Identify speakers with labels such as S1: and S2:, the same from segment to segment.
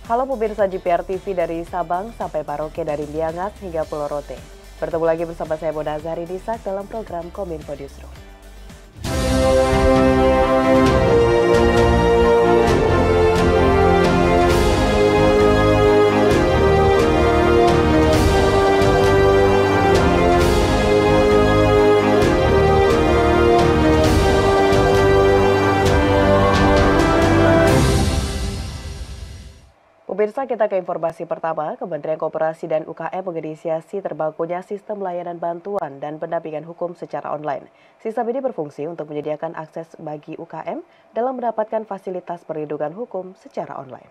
S1: Halo pemirsa JPR TV dari Sabang sampai Maroke, dari Liangas hingga Pulau Rote. Bertemu lagi bersama saya Mona Azhari Nisa dalam program Kominfo Newsroom. Pemirsa, kita ke informasi pertama. Kementerian Koperasi dan UKM menginisiasi terbangunnya sistem layanan bantuan dan pendampingan hukum secara online. Sistem ini berfungsi untuk menyediakan akses bagi UKM dalam mendapatkan fasilitas perlindungan hukum secara online.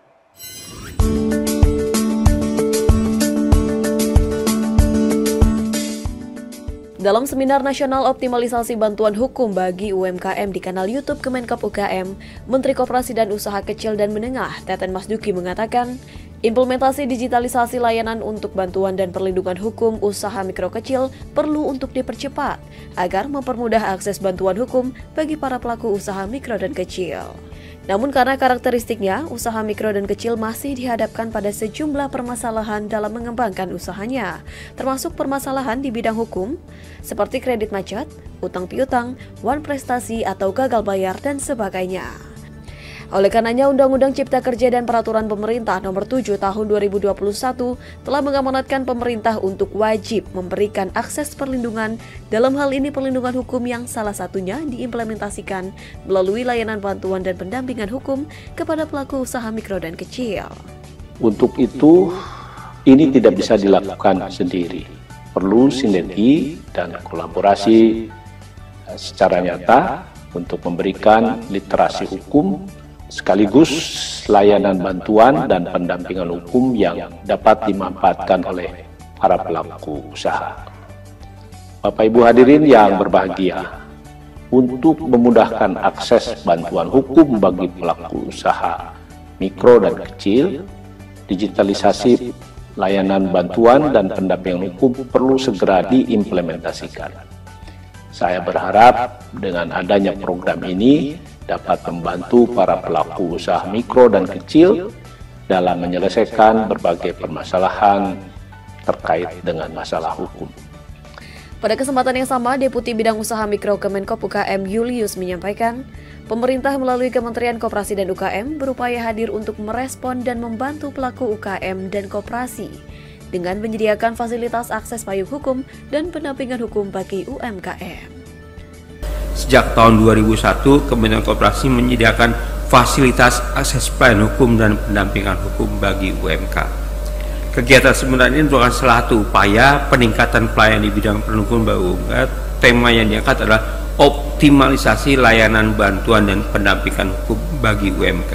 S1: Dalam Seminar Nasional Optimalisasi Bantuan Hukum bagi UMKM di kanal YouTube Kemenkop UKM, Menteri Koperasi dan Usaha Kecil dan Menengah, Teten Masduki mengatakan, implementasi digitalisasi layanan untuk bantuan dan perlindungan hukum usaha mikro kecil perlu untuk dipercepat agar mempermudah akses bantuan hukum bagi para pelaku usaha mikro dan kecil. Namun karena karakteristiknya, usaha mikro dan kecil masih dihadapkan pada sejumlah permasalahan dalam mengembangkan usahanya, termasuk permasalahan di bidang hukum, seperti kredit macet, utang piutang, wan prestasi atau gagal bayar, dan sebagainya. Oleh karenanya, Undang-Undang Cipta Kerja dan Peraturan Pemerintah Nomor 7 Tahun 2021 telah mengamanatkan pemerintah untuk wajib memberikan akses perlindungan, dalam hal ini perlindungan hukum yang salah satunya diimplementasikan melalui layanan bantuan dan pendampingan hukum kepada pelaku usaha mikro dan kecil.
S2: Untuk itu, ini tidak bisa dilakukan sendiri. Perlu sinergi dan kolaborasi secara nyata untuk memberikan literasi hukum sekaligus layanan bantuan dan pendampingan hukum yang dapat dimanfaatkan oleh para pelaku usaha. Bapak Ibu hadirin yang berbahagia, untuk memudahkan akses bantuan hukum bagi pelaku usaha mikro dan kecil, digitalisasi layanan bantuan dan pendampingan hukum perlu segera diimplementasikan. Saya berharap dengan adanya program ini dapat membantu para pelaku usaha mikro dan kecil dalam menyelesaikan berbagai permasalahan terkait dengan masalah hukum.
S1: Pada kesempatan yang sama, Deputi Bidang Usaha Mikro Kemenkop UKM Julius menyampaikan, pemerintah melalui Kementerian Koperasi dan UKM berupaya hadir untuk merespon dan membantu pelaku UKM dan koperasi dengan menyediakan fasilitas akses payung hukum dan pendampingan hukum bagi UMKM.
S3: Sejak tahun 2001, Kementerian Koperasi menyediakan fasilitas akses payung hukum dan pendampingan hukum bagi UMK. Kegiatan sebenarnya ini merupakan salah satu upaya peningkatan pelayanan di bidang perlindungan bagi UMK. Tema yang diangkat adalah optimalisasi layanan bantuan dan pendampingan hukum bagi UMK.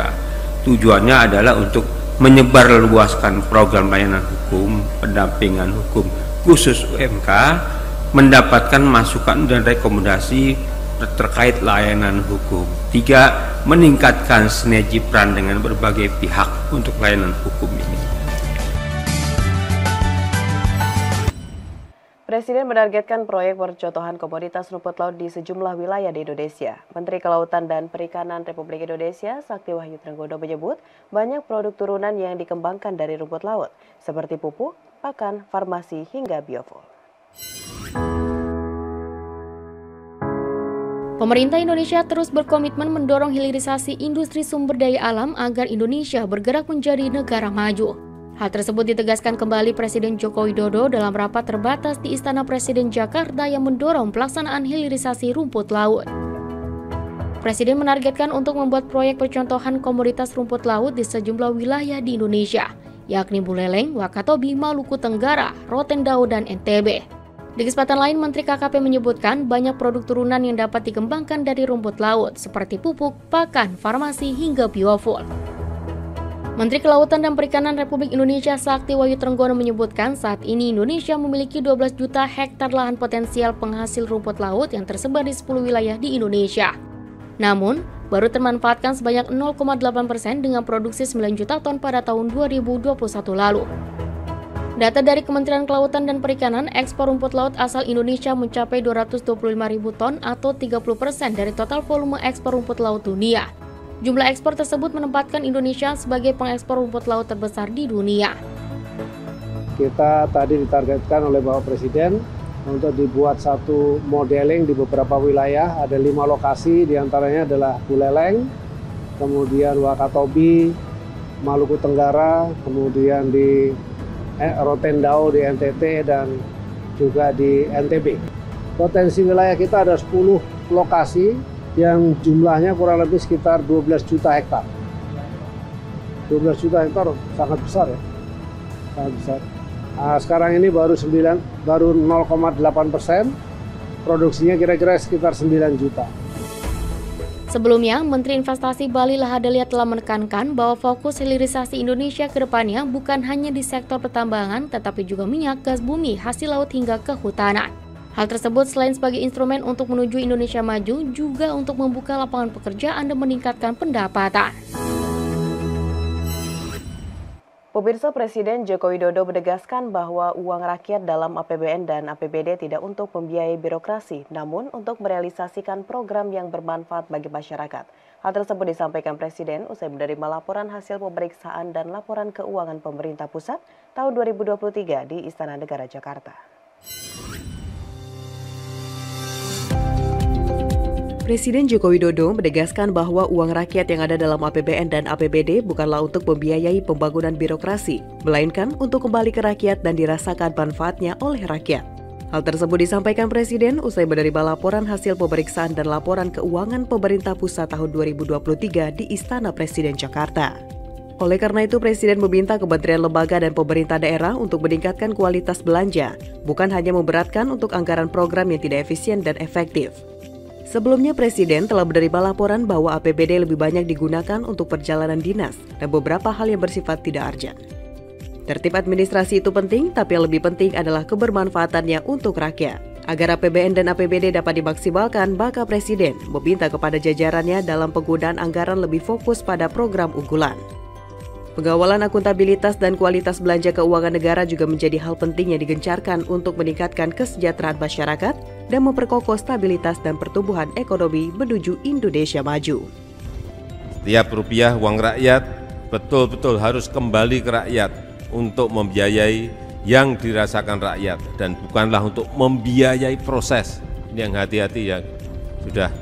S3: Tujuannya adalah untuk menyebarluaskan program layanan hukum, pendampingan hukum khusus UMK, mendapatkan masukan dan rekomendasi terkait layanan hukum. 3. Meningkatkan sinergi peran dengan berbagai pihak untuk layanan hukum ini.
S1: Presiden menargetkan proyek percontohan komoditas rumput laut di sejumlah wilayah di Indonesia. Menteri Kelautan dan Perikanan Republik Indonesia, Sakti Wahyu Trenggono menyebut banyak produk turunan yang dikembangkan dari rumput laut, seperti pupuk, pakan, farmasi, hingga biofuel.
S4: Pemerintah Indonesia terus berkomitmen mendorong hilirisasi industri sumber daya alam agar Indonesia bergerak menjadi negara maju. Hal tersebut ditegaskan kembali Presiden Joko Widodo dalam rapat terbatas di Istana Presiden Jakarta yang mendorong pelaksanaan hilirisasi rumput laut. Presiden menargetkan untuk membuat proyek percontohan komoditas rumput laut di sejumlah wilayah di Indonesia, yakni Buleleng, Wakatobi, Maluku Tenggara, Rotendao, dan NTB. Di kesempatan lain, Menteri KKP menyebutkan banyak produk turunan yang dapat dikembangkan dari rumput laut, seperti pupuk, pakan, farmasi, hingga biofuel. Menteri Kelautan dan Perikanan Republik Indonesia, Sakti Wahyu Trenggono menyebutkan saat ini Indonesia memiliki 12 juta hektar lahan potensial penghasil rumput laut yang tersebar di 10 wilayah di Indonesia. Namun, baru termanfaatkan sebanyak 0,8% dengan produksi 9 juta ton pada tahun 2021 lalu. Data dari Kementerian Kelautan dan Perikanan, ekspor rumput laut asal Indonesia mencapai 225.000 ton atau 30% dari total volume ekspor rumput laut dunia. Jumlah ekspor tersebut menempatkan Indonesia sebagai pengekspor rumput laut terbesar di dunia.
S5: Kita tadi ditargetkan oleh Bapak Presiden untuk dibuat satu modeling di beberapa wilayah, ada 5 lokasi, diantaranya adalah Buleleng, kemudian Wakatobi, Maluku Tenggara, kemudian di Rotendao di NTT, dan juga di NTB. Potensi wilayah kita ada 10 lokasi yang jumlahnya kurang lebih sekitar 12 juta hektar. 12 juta hektar sangat besar ya, sangat besar. Sekarang ini baru 0,8%, produksinya kira-kira sekitar 9 juta.
S4: Sebelumnya, Menteri Investasi Bali Lahadalia telah menekankan bahwa fokus hilirisasi Indonesia ke depannya bukan hanya di sektor pertambangan, tetapi juga minyak, gas bumi, hasil laut hingga kehutanan. Hal tersebut selain sebagai instrumen untuk menuju Indonesia maju, juga untuk membuka lapangan pekerjaan dan meningkatkan pendapatan.
S1: Pemirsa, Presiden Joko Widodo menegaskan bahwa uang rakyat dalam APBN dan APBD tidak untuk membiayai birokrasi, namun untuk merealisasikan program yang bermanfaat bagi masyarakat. Hal tersebut disampaikan Presiden usai menerima laporan hasil pemeriksaan dan laporan keuangan pemerintah pusat tahun 2023 di Istana Negara Jakarta. Presiden Joko Widodo menegaskan bahwa uang rakyat yang ada dalam APBN dan APBD bukanlah untuk membiayai pembangunan birokrasi, melainkan untuk kembali ke rakyat dan dirasakan manfaatnya oleh rakyat. Hal tersebut disampaikan Presiden usai menerima laporan hasil pemeriksaan dan laporan keuangan pemerintah pusat tahun 2023 di Istana Presiden Jakarta. Oleh karena itu, Presiden meminta kementerian lembaga dan pemerintah daerah untuk meningkatkan kualitas belanja, bukan hanya memberatkan untuk anggaran program yang tidak efisien dan efektif. Sebelumnya, Presiden telah menerima laporan bahwa APBD lebih banyak digunakan untuk perjalanan dinas dan beberapa hal yang bersifat tidak urgent. Tertib administrasi itu penting, tapi yang lebih penting adalah kebermanfaatannya untuk rakyat. Agar APBN dan APBD dapat dimaksimalkan, maka Presiden meminta kepada jajarannya dalam penggunaan anggaran lebih fokus pada program unggulan. Pengawalan akuntabilitas dan kualitas belanja keuangan negara juga menjadi hal penting yang digencarkan untuk meningkatkan kesejahteraan masyarakat dan memperkokoh stabilitas dan pertumbuhan ekonomi menuju Indonesia maju.
S6: Setiap rupiah uang rakyat betul-betul harus kembali ke rakyat untuk membiayai yang dirasakan rakyat dan bukanlah untuk membiayai proses. Ini yang hati-hati yang sudah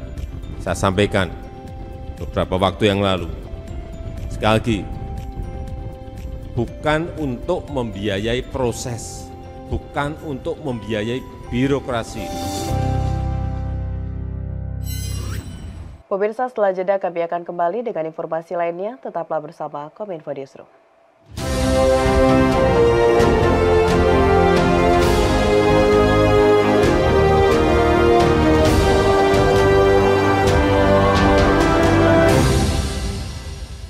S6: saya sampaikan beberapa waktu yang lalu. Sekali lagi, bukan untuk membiayai proses, bukan untuk membiayai birokrasi.
S1: Pemirsa, setelah jeda kami akan kembali dengan informasi lainnya. Tetaplah bersama Kominfo Newsroom.